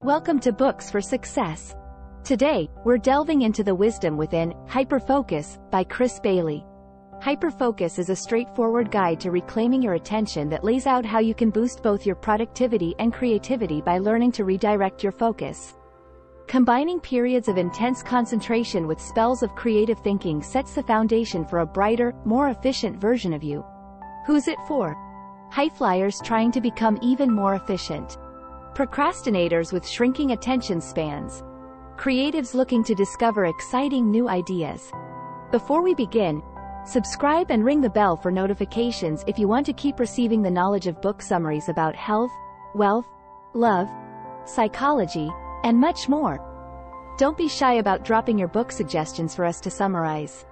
Welcome to Books for Success. Today, we're delving into the wisdom within Hyperfocus by Chris Bailey. Hyperfocus is a straightforward guide to reclaiming your attention that lays out how you can boost both your productivity and creativity by learning to redirect your focus. Combining periods of intense concentration with spells of creative thinking sets the foundation for a brighter, more efficient version of you. Who's it for? Highflyers trying to become even more efficient. Procrastinators with shrinking attention spans. Creatives looking to discover exciting new ideas. Before we begin, subscribe and ring the bell for notifications if you want to keep receiving the knowledge of book summaries about health, wealth, love, psychology, and much more. Don't be shy about dropping your book suggestions for us to summarize.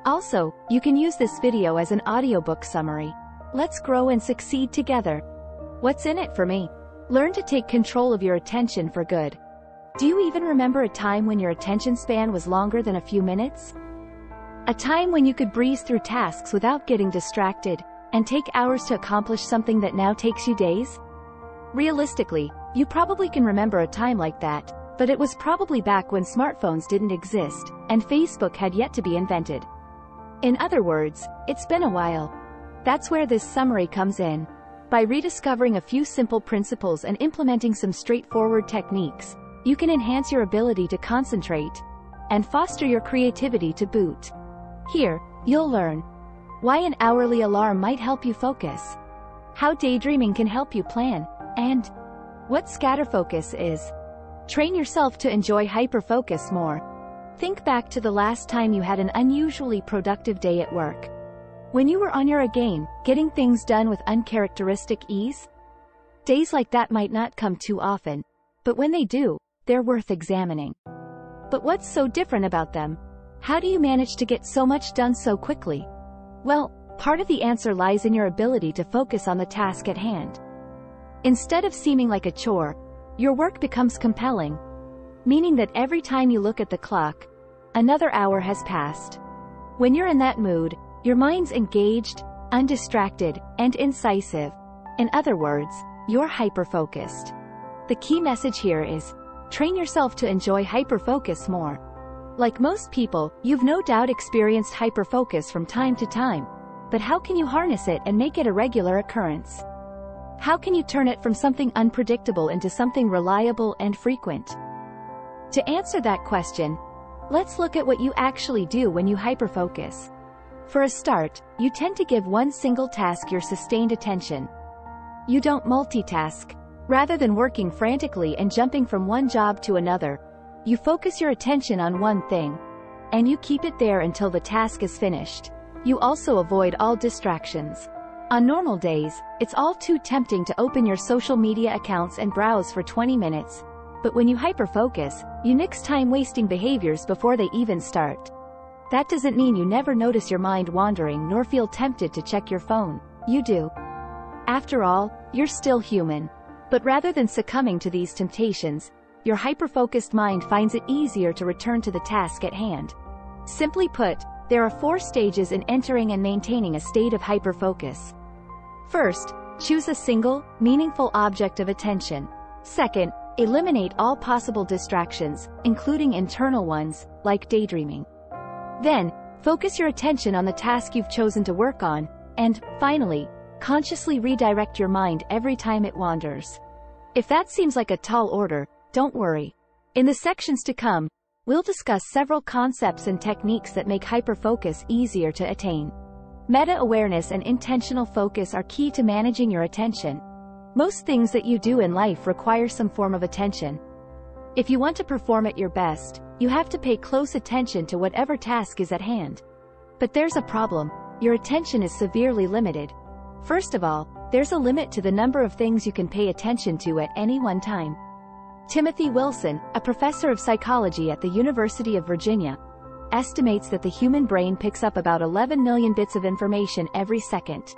Also, you can use this video as an audiobook summary. Let's grow and succeed together. What's in it for me? Learn to take control of your attention for good. Do you even remember a time when your attention span was longer than a few minutes? A time when you could breeze through tasks without getting distracted, and take hours to accomplish something that now takes you days? Realistically, you probably can remember a time like that, but it was probably back when smartphones didn't exist, and Facebook had yet to be invented. In other words, it's been a while. That's where this summary comes in. By rediscovering a few simple principles and implementing some straightforward techniques, you can enhance your ability to concentrate and foster your creativity to boot. Here, you'll learn why an hourly alarm might help you focus, how daydreaming can help you plan, and what scatterfocus is. Train yourself to enjoy hyperfocus more. Think back to the last time you had an unusually productive day at work. When you were on your A game, getting things done with uncharacteristic ease? Days like that might not come too often, but when they do, they're worth examining. But what's so different about them? How do you manage to get so much done so quickly? Well, part of the answer lies in your ability to focus on the task at hand. Instead of seeming like a chore, your work becomes compelling, meaning that every time you look at the clock, another hour has passed. When you're in that mood, your mind's engaged, undistracted, and incisive. In other words, you're hyper-focused. The key message here is, train yourself to enjoy hyper-focus more. Like most people, you've no doubt experienced hyper-focus from time to time. But how can you harness it and make it a regular occurrence? How can you turn it from something unpredictable into something reliable and frequent? To answer that question, let's look at what you actually do when you hyper-focus. For a start, you tend to give one single task your sustained attention. You don't multitask. Rather than working frantically and jumping from one job to another, you focus your attention on one thing, and you keep it there until the task is finished. You also avoid all distractions. On normal days, it's all too tempting to open your social media accounts and browse for 20 minutes. But when you hyper-focus, you nix time-wasting behaviors before they even start. That doesn't mean you never notice your mind wandering nor feel tempted to check your phone. You do. After all, you're still human. But rather than succumbing to these temptations, your hyper-focused mind finds it easier to return to the task at hand. Simply put, there are 4 stages in entering and maintaining a state of hyper-focus. First, choose a single, meaningful object of attention. Second, eliminate all possible distractions, including internal ones, like daydreaming. Then, focus your attention on the task you've chosen to work on, and, finally, consciously redirect your mind every time it wanders. If that seems like a tall order, don't worry. In the sections to come, we'll discuss several concepts and techniques that make hyperfocus easier to attain. Meta-awareness and intentional focus are key to managing your attention. Most things that you do in life require some form of attention. If you want to perform at your best, you have to pay close attention to whatever task is at hand. But there's a problem. Your attention is severely limited. First of all, there's a limit to the number of things you can pay attention to at any one time. Timothy Wilson, a professor of psychology at the University of Virginia, estimates that the human brain picks up about 11 million bits of information every second.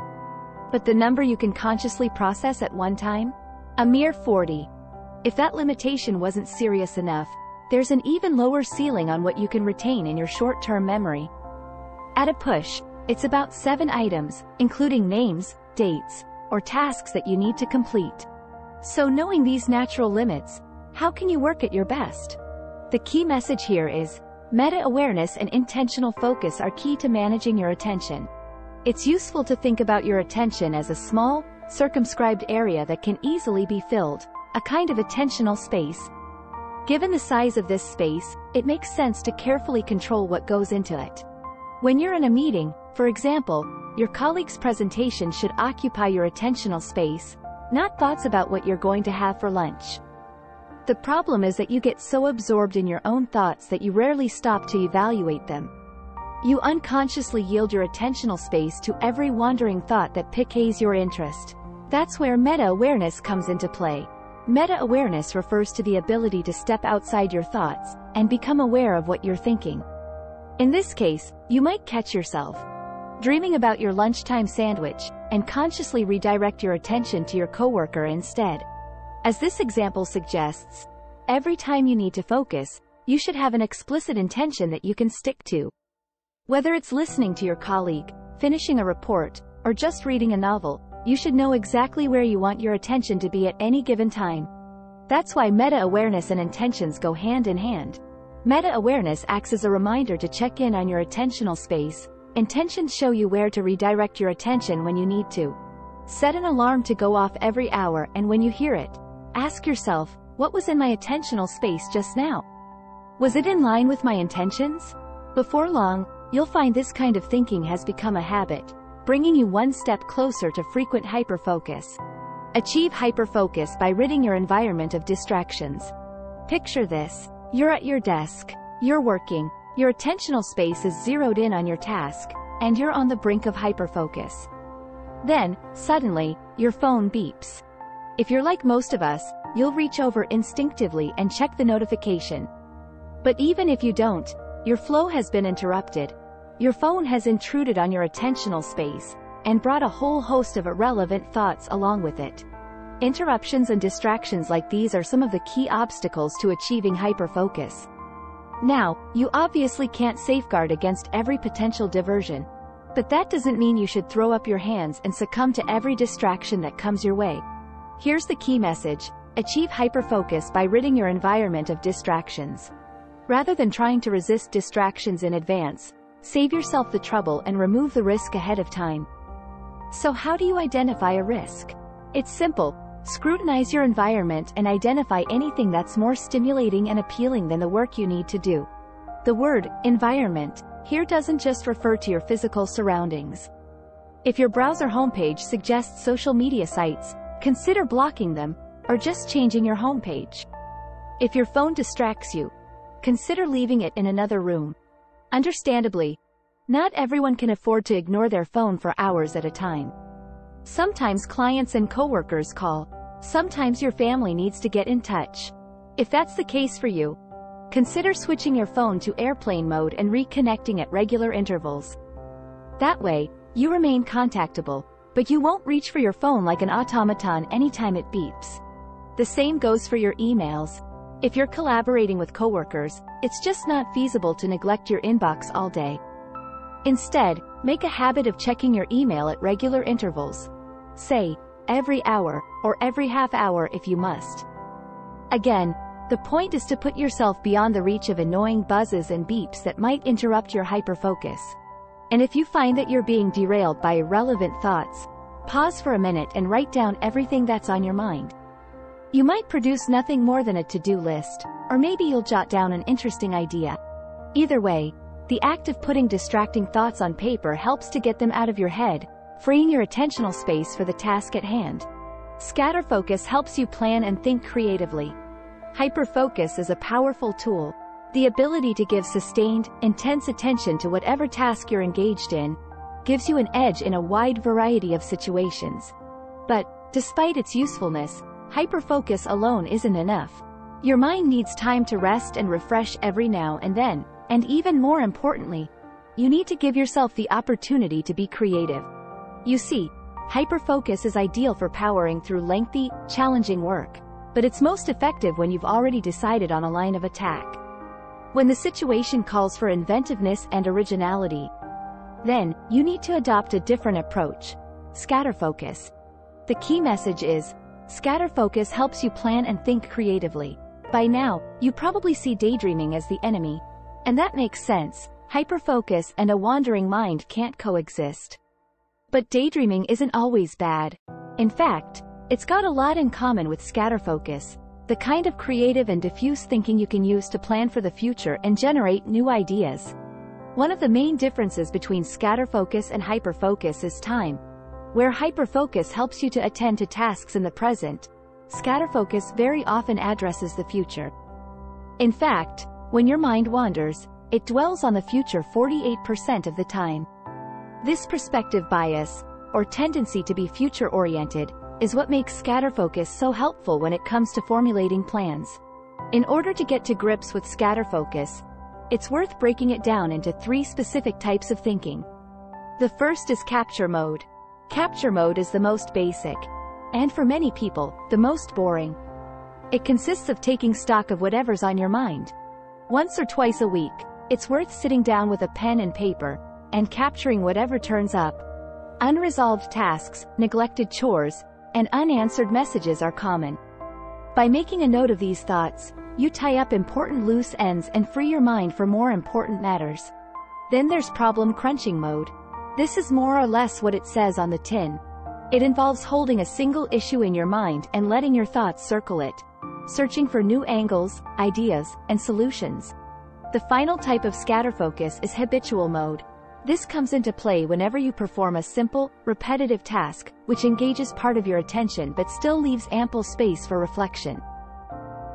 But the number you can consciously process at one time? A mere 40. If that limitation wasn't serious enough, there's an even lower ceiling on what you can retain in your short-term memory. At a push, it's about 7 items, including names, dates, or tasks that you need to complete. So knowing these natural limits, How can you work at your best? The key message here is, meta-awareness and intentional focus are key to managing your attention. It's useful to think about your attention as a small, circumscribed area that can easily be filled, a kind of attentional space. Given the size of this space, it makes sense to carefully control what goes into it. When you're in a meeting, for example, your colleague's presentation should occupy your attentional space, not thoughts about what you're going to have for lunch. The problem is that you get so absorbed in your own thoughts that you rarely stop to evaluate them. You unconsciously yield your attentional space to every wandering thought that piques your interest. That's where meta-awareness comes into play. Meta-awareness refers to the ability to step outside your thoughts and become aware of what you're thinking. In this case, you might catch yourself dreaming about your lunchtime sandwich and consciously redirect your attention to your coworker instead. As this example suggests, every time you need to focus, you should have an explicit intention that you can stick to. Whether it's listening to your colleague, finishing a report, or just reading a novel, you should know exactly where you want your attention to be at any given time. That's why meta-awareness and intentions go hand in hand. Meta-awareness acts as a reminder to check in on your attentional space. Intentions show you where to redirect your attention when you need to. Set an alarm to go off every hour, and when you hear it, ask yourself, what was in my attentional space just now? Was it in line with my intentions? Before long, you'll find this kind of thinking has become a habit, bringing you one step closer to frequent hyperfocus. Achieve hyperfocus by ridding your environment of distractions. Picture this. You're at your desk, you're working, your attentional space is zeroed in on your task, and you're on the brink of hyperfocus. Then, suddenly, your phone beeps. If you're like most of us, you'll reach over instinctively and check the notification. But even if you don't, your flow has been interrupted. Your phone has intruded on your attentional space, and brought a whole host of irrelevant thoughts along with it. Interruptions and distractions like these are some of the key obstacles to achieving hyperfocus. Now, you obviously can't safeguard against every potential diversion, but that doesn't mean you should throw up your hands and succumb to every distraction that comes your way. Here's the key message: achieve hyperfocus by ridding your environment of distractions. Rather than trying to resist distractions in advance, save yourself the trouble and remove the risk ahead of time. So how do you identify a risk? It's simple. Scrutinize your environment and identify anything that's more stimulating and appealing than the work you need to do. The word environment here doesn't just refer to your physical surroundings. If your browser homepage suggests social media sites, consider blocking them, or just changing your homepage. If your phone distracts you, consider leaving it in another room. Understandably, not everyone can afford to ignore their phone for hours at a time. Sometimes clients and coworkers call. Sometimes your family needs to get in touch. If that's the case for you, consider switching your phone to airplane mode and reconnecting at regular intervals. That way, you remain contactable, but you won't reach for your phone like an automaton anytime it beeps. The same goes for your emails. If you're collaborating with coworkers, it's just not feasible to neglect your inbox all day. Instead, make a habit of checking your email at regular intervals. Say, every hour, or every half hour if you must. Again, the point is to put yourself beyond the reach of annoying buzzes and beeps that might interrupt your hyperfocus. And if you find that you're being derailed by irrelevant thoughts, pause for a minute and write down everything that's on your mind. You might produce nothing more than a to-do list, or maybe you'll jot down an interesting idea. Either way, the act of putting distracting thoughts on paper helps to get them out of your head, freeing your attentional space for the task at hand. Scatter focus helps you plan and think creatively. Hyperfocus is a powerful tool. The ability to give sustained, intense attention to whatever task you're engaged in gives you an edge in a wide variety of situations. But, despite its usefulness, hyperfocus alone isn't enough. Your mind needs time to rest and refresh every now and then, and even more importantly, you need to give yourself the opportunity to be creative. You see, hyperfocus is ideal for powering through lengthy, challenging work, but it's most effective when you've already decided on a line of attack. When the situation calls for inventiveness and originality, then, you need to adopt a different approach: scatter focus. The key message is, scatter focus helps you plan and think creatively. By now, you probably see daydreaming as the enemy. And that makes sense. Hyperfocus and a wandering mind can't coexist. But daydreaming isn't always bad. In fact, it's got a lot in common with scatterfocus, the kind of creative and diffuse thinking you can use to plan for the future and generate new ideas. One of the main differences between scatterfocus and hyperfocus is time. Where hyperfocus helps you to attend to tasks in the present, scatterfocus very often addresses the future. In fact, when your mind wanders, it dwells on the future 48% of the time. This perspective bias, or tendency to be future-oriented, is what makes scatterfocus so helpful when it comes to formulating plans. In order to get to grips with scatterfocus, it's worth breaking it down into 3 specific types of thinking. The first is capture mode. Capture mode is the most basic, and for many people, the most boring. It consists of taking stock of whatever's on your mind. Once or twice a week, it's worth sitting down with a pen and paper, and capturing whatever turns up. Unresolved tasks, neglected chores, and unanswered messages are common. By making a note of these thoughts, you tie up important loose ends and free your mind for more important matters. Then there's problem crunching mode. This is more or less what it says on the tin. It involves holding a single issue in your mind and letting your thoughts circle it, searching for new angles, ideas, and solutions. The final type of scatterfocus is habitual mode. This comes into play whenever you perform a simple, repetitive task, which engages part of your attention but still leaves ample space for reflection.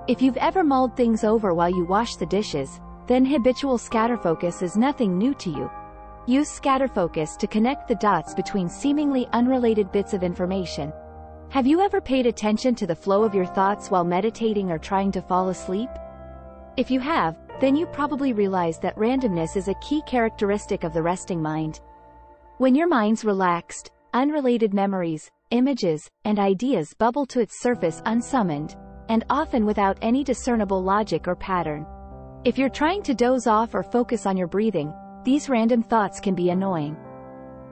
If you've ever mulled things over while you wash the dishes, then habitual scatterfocus is nothing new to you. Use scatterfocus to connect the dots between seemingly unrelated bits of information. Have you ever paid attention to the flow of your thoughts while meditating or trying to fall asleep? If you have, then you probably realize that randomness is a key characteristic of the resting mind. When your mind's relaxed, unrelated memories, images, and ideas bubble to its surface unsummoned, and often without any discernible logic or pattern. If you're trying to doze off or focus on your breathing, these random thoughts can be annoying.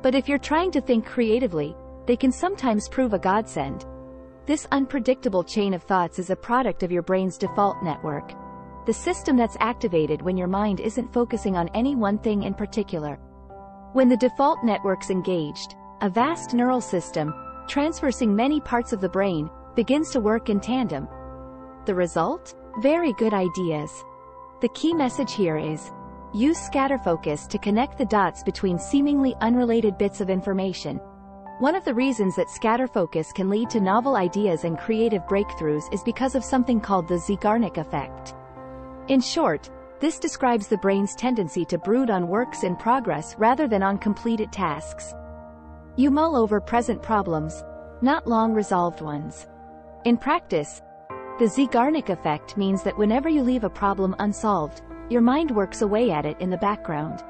But if you're trying to think creatively, they can sometimes prove a godsend. This unpredictable chain of thoughts is a product of your brain's default network, the system that's activated when your mind isn't focusing on any one thing in particular. When the default network's engaged, a vast neural system, traversing many parts of the brain, begins to work in tandem. The result? Very good ideas. The key message here is, use scatterfocus to connect the dots between seemingly unrelated bits of information. One of the reasons that scatterfocus can lead to novel ideas and creative breakthroughs is because of something called the Zeigarnik effect. In short, this describes the brain's tendency to brood on works in progress rather than on completed tasks. You mull over present problems, not long-resolved ones. In practice, the Zeigarnik effect means that whenever you leave a problem unsolved, your mind works away at it in the background.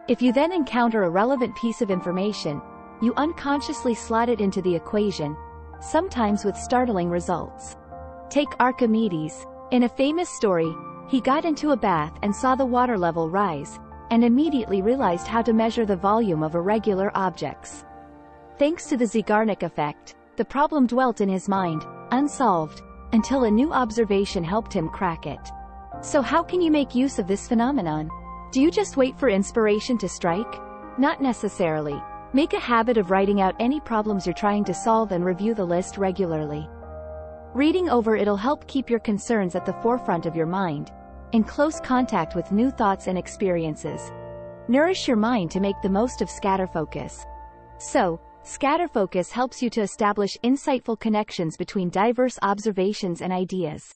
If you then encounter a relevant piece of information, you unconsciously slot it into the equation, sometimes with startling results. Take Archimedes. In a famous story, he got into a bath and saw the water level rise, and immediately realized how to measure the volume of irregular objects. Thanks to the Zeigarnik effect, the problem dwelt in his mind, unsolved, until a new observation helped him crack it. So how can you make use of this phenomenon? Do you just wait for inspiration to strike? Not necessarily. Make a habit of writing out any problems you're trying to solve and review the list regularly. Reading over it'll help keep your concerns at the forefront of your mind, in close contact with new thoughts and experiences. Nourish your mind to make the most of scatterfocus. So, scatterfocus helps you to establish insightful connections between diverse observations and ideas.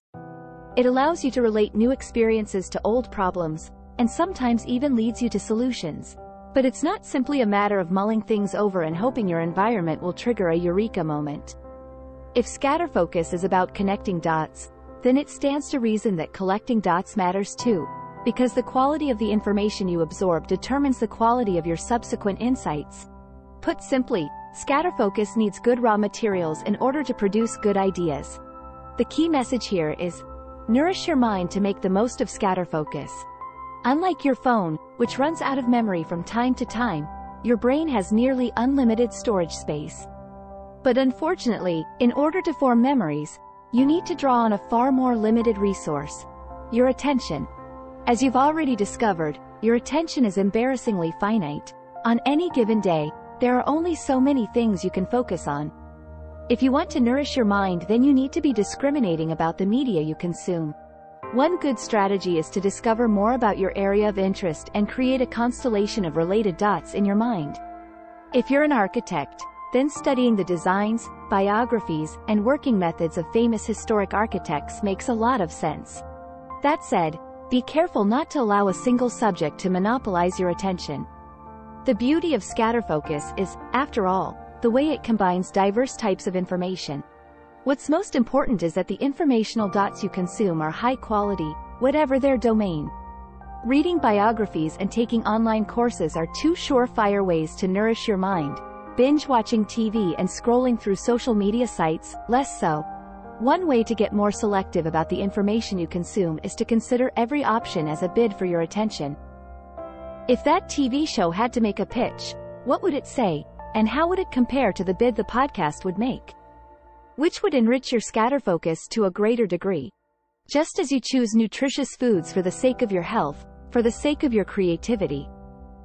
It allows you to relate new experiences to old problems, and sometimes even leads you to solutions. But it's not simply a matter of mulling things over and hoping your environment will trigger a eureka moment. If scatterfocus is about connecting dots, then it stands to reason that collecting dots matters too, because the quality of the information you absorb determines the quality of your subsequent insights. Put simply, scatterfocus needs good raw materials in order to produce good ideas. The key message here is, nourish your mind to make the most of scatterfocus. Unlike your phone, which runs out of memory from time to time, your brain has nearly unlimited storage space. But unfortunately, in order to form memories, you need to draw on a far more limited resource: your attention. As you've already discovered, your attention is embarrassingly finite. On any given day, there are only so many things you can focus on. If you want to nourish your mind, then you need to be discriminating about the media you consume. One good strategy is to discover more about your area of interest and create a constellation of related dots in your mind. If you're an architect, then studying the designs, biographies, and working methods of famous historic architects makes a lot of sense. That said, be careful not to allow a single subject to monopolize your attention. The beauty of scatterfocus is, after all, the way it combines diverse types of information. What's most important is that the informational dots you consume are high quality, whatever their domain. Reading biographies and taking online courses are two surefire ways to nourish your mind. Binge-watching TV and scrolling through social media sites, less so. One way to get more selective about the information you consume is to consider every option as a bid for your attention. If that TV show had to make a pitch, what would it say, and how would it compare to the bid the podcast would make? Which would enrich your scatterfocus to a greater degree? Just as you choose nutritious foods for the sake of your health, for the sake of your creativity,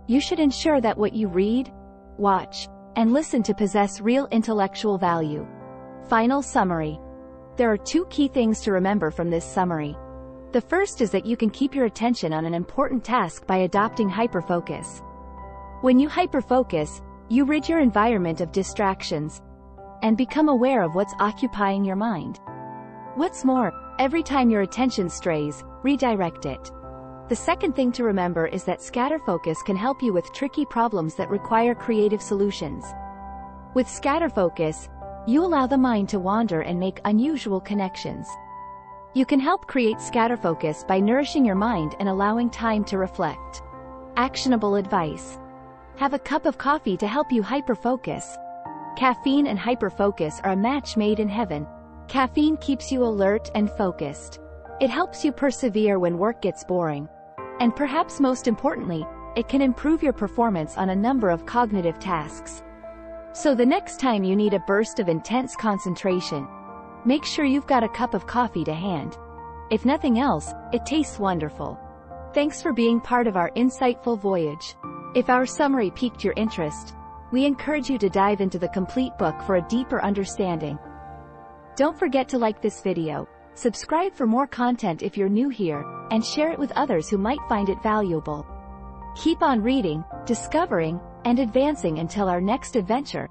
you should ensure that what you read, watch, and listen to possess real intellectual value. Final summary. There are two key things to remember from this summary. The first is that you can keep your attention on an important task by adopting hyperfocus. When you hyperfocus, you rid your environment of distractions and become aware of what's occupying your mind. What's more, every time your attention strays, redirect it. The second thing to remember is that scatterfocus can help you with tricky problems that require creative solutions. With scatterfocus, you allow the mind to wander and make unusual connections. You can help create scatterfocus by nourishing your mind and allowing time to reflect. Actionable advice. Have a cup of coffee to help you hyperfocus. Caffeine and hyperfocus are a match made in heaven. Caffeine keeps you alert and focused. It helps you persevere when work gets boring. And perhaps most importantly, it can improve your performance on a number of cognitive tasks. So the next time you need a burst of intense concentration, make sure you've got a cup of coffee to hand. If nothing else, it tastes wonderful. Thanks for being part of our insightful voyage. If our summary piqued your interest, we encourage you to dive into the complete book for a deeper understanding. Don't forget to like this video, subscribe for more content if you're new here, and share it with others who might find it valuable. Keep on reading, discovering, and advancing until our next adventure.